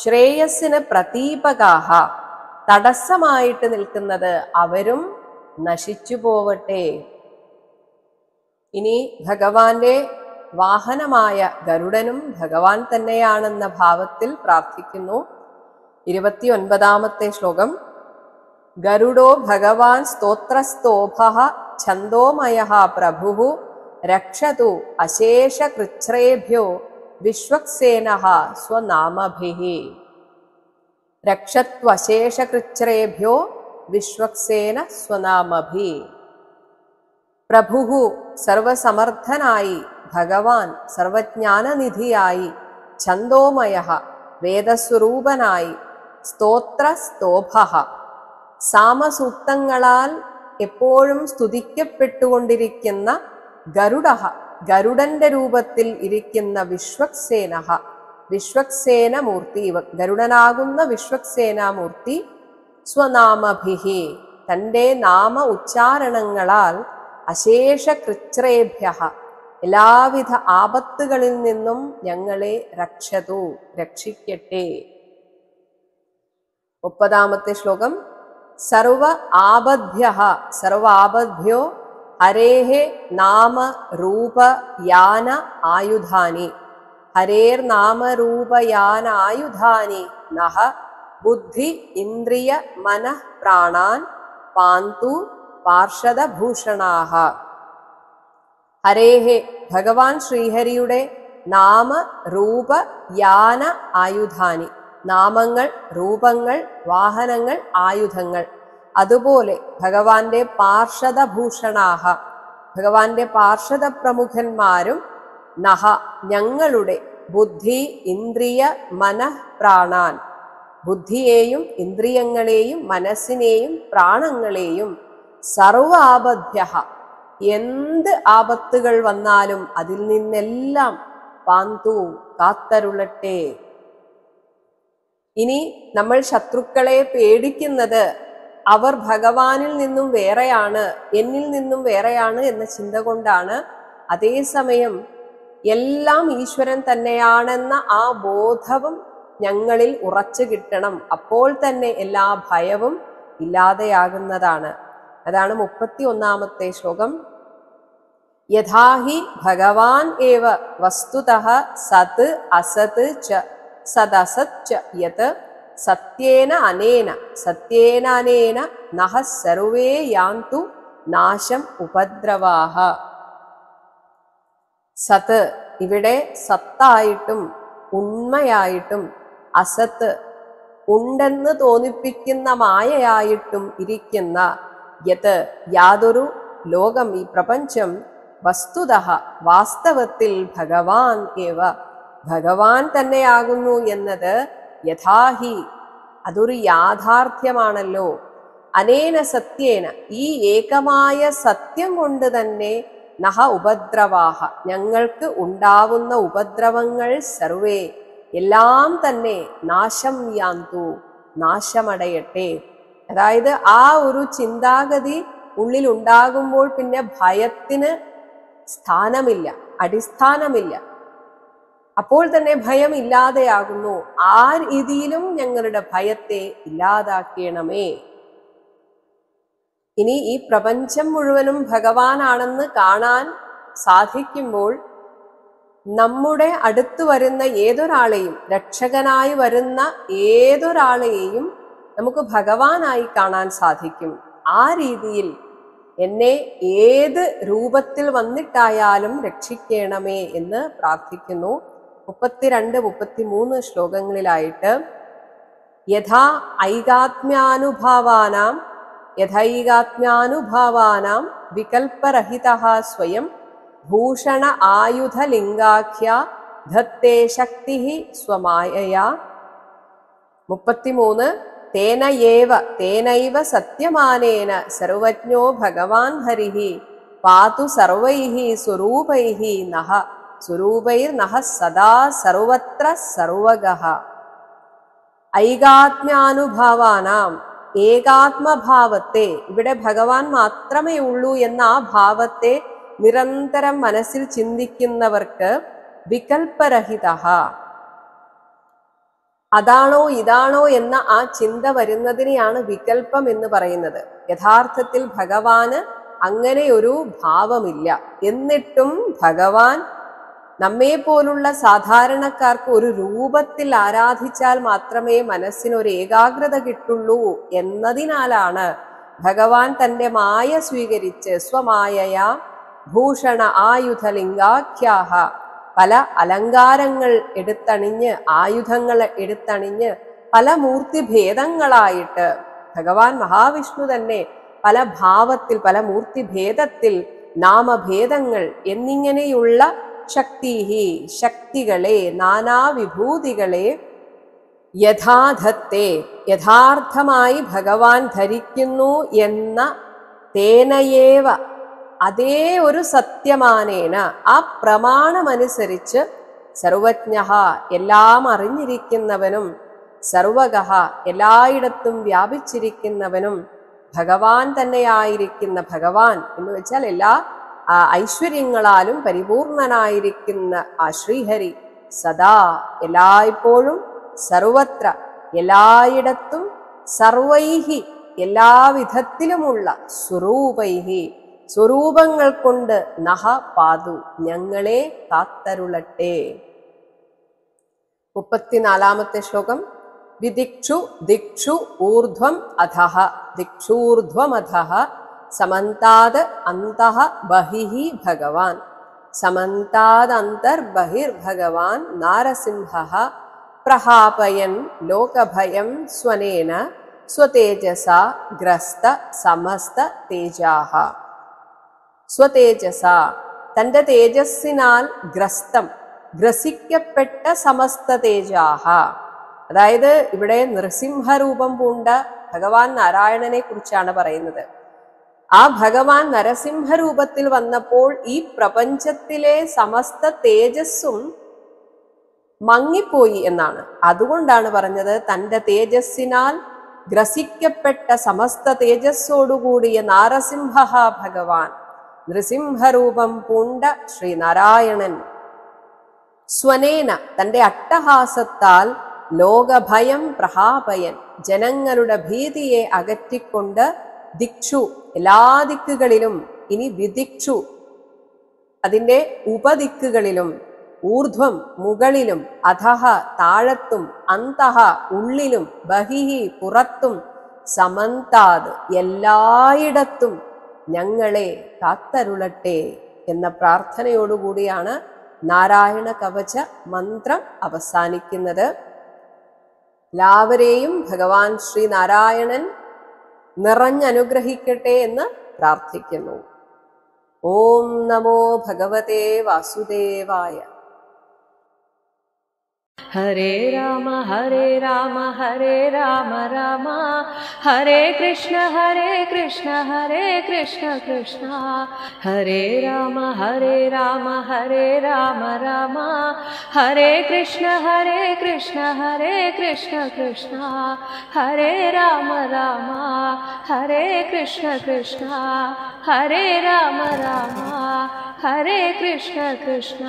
ശ്രേയസ്സിന് പ്രതീപകാഹ തടസ്സമായിട്ട് നിൽക്കുന്നത് അവരും നശിച്ചു പോവട്ടെ. ഇനി ഭഗവാന്റെ വാഹനമായ ഗരുഡനും ഭഗവാൻ തന്നെയാണെന്ന ഭാവത്തിൽ പ്രാർത്ഥിക്കുന്നു. 29-ാമത്തെ ശ്ലോകം. ഗരുഡോ ഭഗവാൻ സ്തോത്രസ്തോഭഃ ഛന്ദോമയഃ പ്രഭുഃ രക്ഷതു അശേഷകൃച്ഛ്രേഭ്യോ വിശ്വക്സേനഃ സ്വനാമഭിഃ. രക്ഷത്വശേഷകൃച്ഛ്രേഭ്യോ വിശ്വക്സേന സ്വനാമഭിഃ. പ്രഭുഃ സർവസമർത്ഥനായി, ഭഗവാൻ സർവജ്ഞാനനിധിയായി, ഛന്ദോമയഃ വേദസ്വരൂപനായി, സ്തോത്രസ്തോഭഃ സാമസൂക്തങ്ങളാൽ എപ്പോഴും സ്തുതിക്കപ്പെട്ടുകൊണ്ടിരിക്കുന്ന, ഗരുഡഃ ഗരുഡന്റെ രൂപത്തിൽ ഇരിക്കുന്ന, വിശ്വക്സേനഃ വിശ്വക്സേനമൂർത്തി ഗരുഡനാകുന്ന വിശ്വക്സേനാമൂർത്തി, സ്വനാമഭിഃ തൻ്റെ നാമ ഉച്ചാരണങ്ങളാൽ, അശേഷകൃച്ഛ്രേഭ്യഃ എല്ലാവിധ ആപത്തുകളിൽ നിന്നും ഞങ്ങളെ രക്ഷതു രക്ഷിക്കട്ടെ. 30-ാമത്തെ ശ്ലോകം. സർവ ആപദ്ഭ്യോ ഹരേഃ നാമ രൂപ യാന ആയുധാനി. ഹരേർ നാമ രൂപ യാന ആയുധാനി നഹ ബുദ്ധി ഇന്ദ്രിയ മനഃ പ്രാണാൻ പാന്തു പാർഷദഭൂഷണാഃ. ഹരേഹേ ഭഗവാൻ ശ്രീഹരിയുടെ നാമ രൂപ യാന ആയുധാനി, നാമങ്ങൾ, രൂപങ്ങൾ, വാഹനങ്ങൾ, ആയുധങ്ങൾ. അതുപോലെ ഭഗവാന്റെ പാർഷദഭൂഷണാഹ, ഭഗവാന്റെ പാർഷദ പ്രമുഖന്മാരും നഹ ഞങ്ങളുടെ ബുദ്ധി ഇന്ദ്രിയ മനഃ പ്രാണാൻ, ബുദ്ധിയെയും ഇന്ദ്രിയങ്ങളെയും മനസ്സിനെയും പ്രാണങ്ങളെയും സർവാപദ്ഭ്യ, എന്ത് ആപത്തുകൾ വന്നാലും അതിൽ നിന്നെല്ലാം പാന്തു കാത്തരുളട്ടെ. ഇനി നമ്മൾ ശത്രുക്കളെ പേടിക്കുന്നത് അവർ ഭഗവാനിൽ നിന്നും വേറെയാണ്, എന്നിൽ നിന്നും വേറെയാണ് എന്ന ചിന്ത കൊണ്ടാണ്. അതേസമയം എല്ലാം ഈശ്വരൻ തന്നെയാണെന്ന ആ ബോധവും ഞങ്ങളിൽ ഉറച്ചു കിട്ടണം. അപ്പോൾ തന്നെ എല്ലാ ഭയവും ഇല്ലാതെയാകുന്നതാണ്. അതാണ് 31-ാമത്തെ ശ്ലോകം. യഥാഹി ഭഗവാൻ ഏവ വസ്തുതഃ സത് അസത് ച സദസത് ച യത് സത്യേന അനേന സത്യേനനേന നഹ സർവേ യാന്തു നാശം ഉപദ്രവാഹ. സത് ഇവിടെ സത്തായിട്ടും ഉണ്മയായിട്ടും, അസത്ത് ഉണ്ടെന്ന് തോന്നിപ്പിക്കുന്ന മായയായിട്ടും ഇരിക്കുന്ന യത് യാതൊരു ലോകം, ഈ പ്രപഞ്ചം, വസ്തുതഃ വാസ്തവത്തിൽ ഭഗവാൻ ഏവ ഭഗവാൻ തന്നെയാകുന്നു എന്നത് യഥാഹി അതൊരു യാഥാർത്ഥ്യമാണല്ലോ. അനേന സത്യേന ഈ ഏകമായ സത്യം കൊണ്ട് തന്നെ നഹ ഉപദ്രവാഹ ഞങ്ങൾക്ക് ഉണ്ടാവുന്ന ഉപദ്രവങ്ങൾ സർവേ എല്ലാം തന്നെ നാശം യാന്തു നാശമടയട്ടെ. അതായത് ആ ഒരു ചിന്താഗതി ഉള്ളിൽ ഉണ്ടാകുമ്പോൾ പിന്നെ ഭയത്തിന് സ്ഥാനമില്ല, അടിസ്ഥാനമില്ല. അപ്പോൾ തന്നെ ഭയം ഇല്ലാതെയാകുന്നു. ആ രീതിയിലും ഞങ്ങളുടെ ഭയത്തെ ഇല്ലാതാക്കണമേ. ഇനി ഈ പ്രപഞ്ചം മുഴുവനും ഭഗവാനാണെന്ന് കാണാൻ സാധിക്കുമ്പോൾ നമ്മുടെ അടുത്ത് വരുന്ന ഏതൊരാളെയും, രക്ഷകനായി വരുന്ന ഏതൊരാളെയും നമുക്ക് ഭഗവാനായി കാണാൻ സാധിക്കും. ആ രീതിയിൽ എന്നെ ഏത് രൂപത്തിൽ വന്നിട്ടായാലും രക്ഷിക്കണമേ എന്ന് പ്രാർത്ഥിക്കുന്നു. 32-33 ശ്ലോകങ്ങളിലായിട്ട് യഥാ ഐകാത്മ്യാനുഭാവാനാം യഥൈകാത്മ്യാനുഭാവാനാം വികൽപ്പരഹിതഃ സ്വയം ഭൂഷണ ആയുധലിംഗാഖ്യ ധത്തേ ശക്തി സ്വമായയാ. 33 തേനൈവ സത്യമാനേന സർവജ്ഞോ ഭഗവാൻ ഹരിഃ പാതു സർവൈഃ സ്വരൂപൈഃ നഃ സ്വരൂപൈർനഃ സദാ സർവത്ര സർവഗഃ. ഐകാത്മ്യാനുഭാവാനാം ഏകാത്മഭാവത്തെ, ഇവിടെ ഭഗവാൻ മാത്രമേ ഉള്ളൂ എന്ന ആ ഭാവത്തെ നിരന്തരം മനസ്സിൽ ചിന്തിക്കുന്നവർക്ക് വികൽപ്പരഹിതഃ, അതാണോ ഇതാണോ എന്ന ആ ചിന്ത വരുന്നതിനെയാണ് വികൽപ്പം എന്ന് പറയുന്നത്. യഥാർത്ഥത്തിൽ ഭഗവാന് അങ്ങനെ ഒരു ഭാവമില്ല. എന്നിട്ടും ഭഗവാൻ നമ്മെ പോലുള്ള സാധാരണക്കാർക്ക് ഒരു രൂപത്തിൽ ആരാധിച്ചാൽ മാത്രമേ മനസ്സിനൊരു ഏകാഗ്രത കിട്ടുള്ളൂ എന്നതിനാലാണ് ഭഗവാൻ തൻ്റെ മായ സ്വീകരിച്ച് സ്വമായയാ ഭൂഷണ ആയുധലിംഗാഖ്യാഹ പല അലങ്കാരങ്ങൾ എടുത്തണിഞ്ഞ്, ആയുധങ്ങൾ എടുത്തണിഞ്ഞ് പല മൂർത്തിഭേദങ്ങളായിട്ട് ഭഗവാൻ മഹാവിഷ്ണു തന്നെ പല ഭാവത്തിൽ, പല മൂർത്തിഭേദത്തിൽ, നാമഭേദങ്ങൾ എന്നിങ്ങനെയുള്ള ശക്തികളെ, നാനാവിഭൂതികളെ യഥാധത്തെ യഥാർത്ഥമായി ഭഗവാൻ ധരിക്കുന്നു എന്ന തേനയേവ അതേ ഒരു സത്യമാനേന ആ പ്രമാണമനുസരിച്ച് സർവജ്ഞഃ എല്ലാം അറിഞ്ഞിരിക്കുന്നവനും സർവഗഃ എല്ലായിടത്തും വ്യാപിച്ചിരിക്കുന്നവനും ഭഗവാൻ തന്നെയായിരിക്കുന്ന ഭഗവാൻ എന്ന് വെച്ചാൽ എല്ലാ ഐശ്വര്യങ്ങളാലും പരിപൂർണനായിരിക്കുന്ന ആ ശ്രീഹരി സദാ എല്ലായ്പ്പോഴും സർവത്ര എല്ലായിടത്തും സർവൈഹി എല്ലാവിധത്തിലുമുള്ള സ്വരൂപൈഹി സ്വരൂപങ്ങൾ കൊണ്ട് നഹ പാതു ഞങ്ങളെ കാത്തരുളട്ടെ. 34-ാമത്തെ ശ്ലോകം. വിദിക്ഷു ദിക്ഷു ഊർധ്വം അധഃ ദിക്ഷൂർധ്വമധഃ സമന്താത് അന്തഃ ബഹിഃ ഭഗവാൻ. സമന്താദന്തർബഹിർഭഗവാൻ നാരസിംഹഃ പ്രഹാപയൻ ലോകഭയം സ്വനേന സ്വതേജസ ഗ്രസ്ത സമസ്ത തേജാഹ. സ്വതേജസ, തൻ്റെ തേജസ്സിനാൽ ഗ്രസിക്കപ്പെട്ട സമസ്ത തേജാഹ. അതായത് ഇവിടെ നൃസിംഹരൂപം പൂണ്ട ഭഗവാൻ നാരായണനെ കുറിച്ചാണ് പറയുന്നത്. ആ ഭഗവാൻ നരസിംഹരൂപത്തിൽ വന്നപ്പോൾ ഈ പ്രപഞ്ചത്തിലെ സമസ്ത തേജസ്സും മങ്ങിപ്പോയി എന്നാണ്. അതുകൊണ്ടാണ് പറഞ്ഞത് തൻ്റെ തേജസ്സിനാൽ ഗ്രസിക്കപ്പെട്ട സമസ്ത തേജസ്സോടുകൂടിയ നാരസിംഹ ഭഗവാൻ, നൃസിംഹരൂപം പൂണ്ട ശ്രീനാരായണൻ, സ്വനേന തൻ്റെ അട്ടഹാസത്താൽ ലോകഭയം പ്രഹാപയൻ, ജനങ്ങളുടെ ഭീതിയെ അകറ്റിക്കൊണ്ട് ദിക്ഷു എല്ലാ ദിക്കുകളിലും, ഇനി വിദിക്ഷു അതിൻ്റെ ഉപദിക്കുകളിലും, ഊർധ്വം മുകളിലും, അധഹ താഴത്തും, അന്തഹ ഉള്ളിലും, ബഹിഹി പുറത്തും, സമന്താത് എല്ലായിടത്തും ഞങ്ങളെ കാത്തരുളട്ടെ എന്ന പ്രാർത്ഥനയോടുകൂടിയാണ് നാരായണ കവച മന്ത്രം അവസാനിക്കുന്നത്. എല്ലാവരെയും ഭഗവാൻ ശ്രീനാരായണൻ നിറഞ്ഞനുഗ്രഹിക്കട്ടെ എന്ന് പ്രാർത്ഥിക്കുന്നു. ഓം നമോ ഭഗവതേ വാസുദേവായ. ഹരേ രാമ ഹരേ രാമ ഹരേ രാമ രാമ ഹരേ കൃഷ്ണ ഹരേ കൃഷ്ണ കൃഷ്ണ ഹരേ രാമ ഹരേ രാമ ഹരേ രാമ രാമ ഹരേ കൃഷ്ണ കൃഷ്ണ ഹരേ രാമ രാമ ഹരേ കൃഷ്ണ ഹരേ രാമ രാമ ഹരേ കൃഷ്ണ കൃഷ്ണ.